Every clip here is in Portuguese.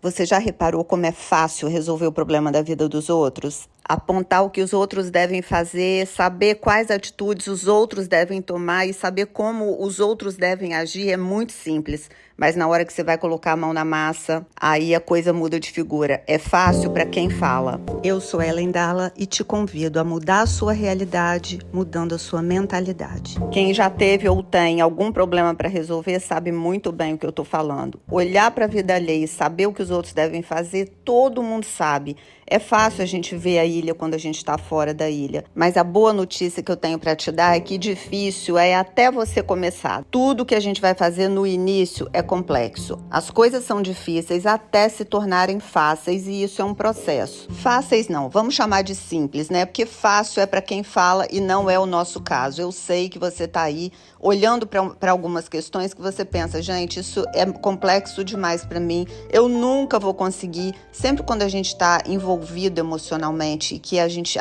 Você já reparou como é fácil resolver o problema da vida dos outros? Apontar o que os outros devem fazer, saber quais atitudes os outros devem tomar e saber como os outros devem agir é muito simples. Mas na hora que você vai colocar a mão na massa, aí a coisa muda de figura. É fácil para quem fala. Eu sou Ellen Dalla e te convido a mudar a sua realidade, mudando a sua mentalidade. Quem já teve ou tem algum problema para resolver sabe muito bem o que eu estou falando. Olhar para a vida alheia e saber o que os outros devem fazer, todo mundo sabe. É fácil a gente ver a ilha quando a gente está fora da ilha, mas a boa notícia que eu tenho para te dar é que difícil é até você começar. Tudo que a gente vai fazer no início é complexo. As coisas são difíceis até se tornarem fáceis e isso é um processo. Fáceis não, vamos chamar de simples, né? Porque fácil é para quem fala e não é o nosso caso. Eu sei que você está aí olhando para algumas questões que você pensa, gente, isso é complexo demais para mim, eu nunca vou conseguir. Sempre quando a gente está envolvido emocionalmente e que a gente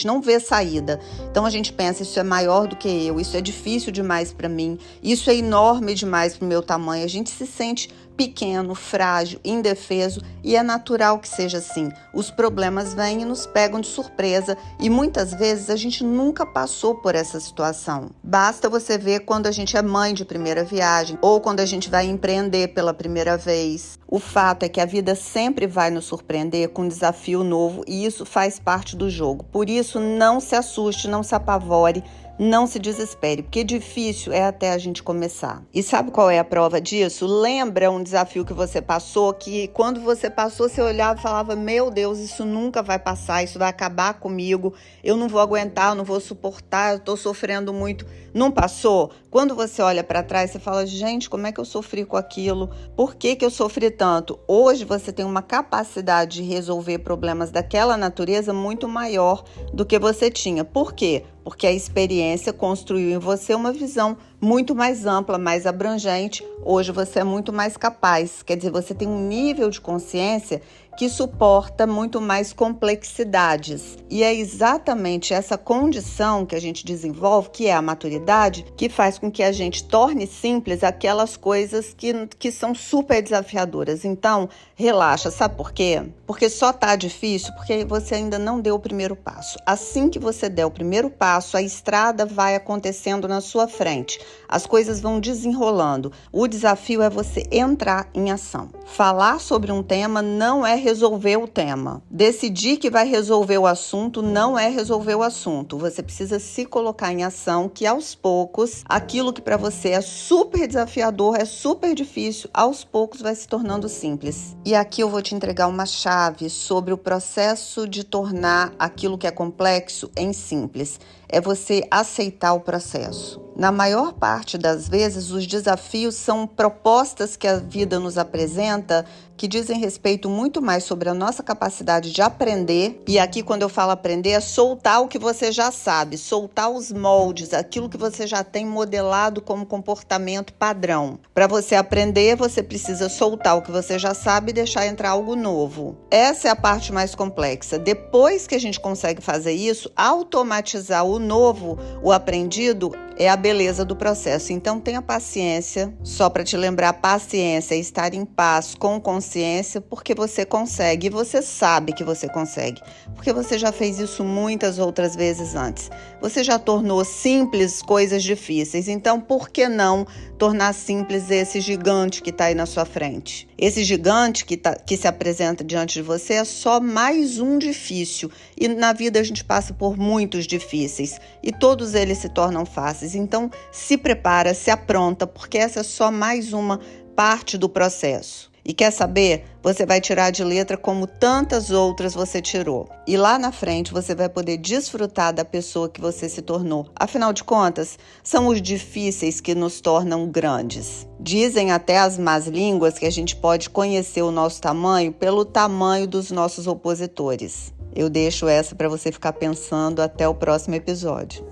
não vê saída, então a gente pensa, isso é maior do que eu, isso é difícil demais para mim, isso é enorme demais para o meu tamanho, a gente se sente pequeno, frágil, indefeso e é natural que seja assim. Os problemas vêm e nos pegam de surpresa e muitas vezes a gente nunca passou por essa situação. Basta você ver quando a gente é mãe de primeira viagem ou quando a gente vai empreender pela primeira vez. O fato é que a vida sempre vai nos surpreender com um desafio novo e isso faz parte do jogo. Por isso, não se assuste, não se apavore, não se desespere, porque difícil é até a gente começar. E sabe qual é a prova disso? Lembra um desafio que você passou, que quando você passou, você olhava e falava, meu Deus, isso nunca vai passar, isso vai acabar comigo, eu não vou aguentar, eu não vou suportar, eu tô sofrendo muito. Não passou? Quando você olha para trás, você fala, gente, como é que eu sofri com aquilo? Por que eu sofri tanto? Hoje você tem uma capacidade de resolver problemas daquela natureza muito maior do que você tinha. Por quê? Porque a experiência construiu em você uma visão muito mais ampla, mais abrangente. Hoje você é muito mais capaz, quer dizer, você tem um nível de consciência que suporta muito mais complexidades. E é exatamente essa condição que a gente desenvolve, que é a maturidade, que faz com que a gente torne simples aquelas coisas que são super desafiadoras. Então, relaxa, sabe por quê? Porque só tá difícil porque você ainda não deu o primeiro passo. Assim que você der o primeiro passo, a estrada vai acontecendo na sua frente. As coisas vão desenrolando. O desafio é você entrar em ação. Falar sobre um tema não é resolver o tema. Decidir que vai resolver o assunto não é resolver o assunto. Você precisa se colocar em ação, que aos poucos, aquilo que para você é super desafiador, é super difícil, aos poucos vai se tornando simples. E aqui eu vou te entregar uma chave sobre o processo de tornar aquilo que é complexo em simples. É você aceitar o processo. Na maior parte das vezes, os desafios são propostas que a vida nos apresenta que dizem respeito muito mais sobre a nossa capacidade de aprender. E aqui, quando eu falo aprender, é soltar o que você já sabe, soltar os moldes, aquilo que você já tem modelado como comportamento padrão. Para você aprender, você precisa soltar o que você já sabe e deixar entrar algo novo. Essa é a parte mais complexa. Depois que a gente consegue fazer isso, automatizar o novo, o aprendido, é a beleza do processo. Então tenha paciência, só para te lembrar, paciência é estar em paz com consciência, porque você consegue, e você sabe que você consegue, porque você já fez isso muitas outras vezes antes. Você já tornou simples coisas difíceis, então por que não tornar simples esse gigante que está aí na sua frente? Esse gigante que se apresenta diante de você é só mais um difícil, e na vida a gente passa por muitos difíceis, e todos eles se tornam fáceis. Então, se prepara, se apronta, porque essa é só mais uma parte do processo. E quer saber? Você vai tirar de letra como tantas outras você tirou. E lá na frente você vai poder desfrutar da pessoa que você se tornou. Afinal de contas, são os difíceis que nos tornam grandes. Dizem até as más línguas que a gente pode conhecer o nosso tamanho pelo tamanho dos nossos opositores. Eu deixo essa para você ficar pensando até o próximo episódio.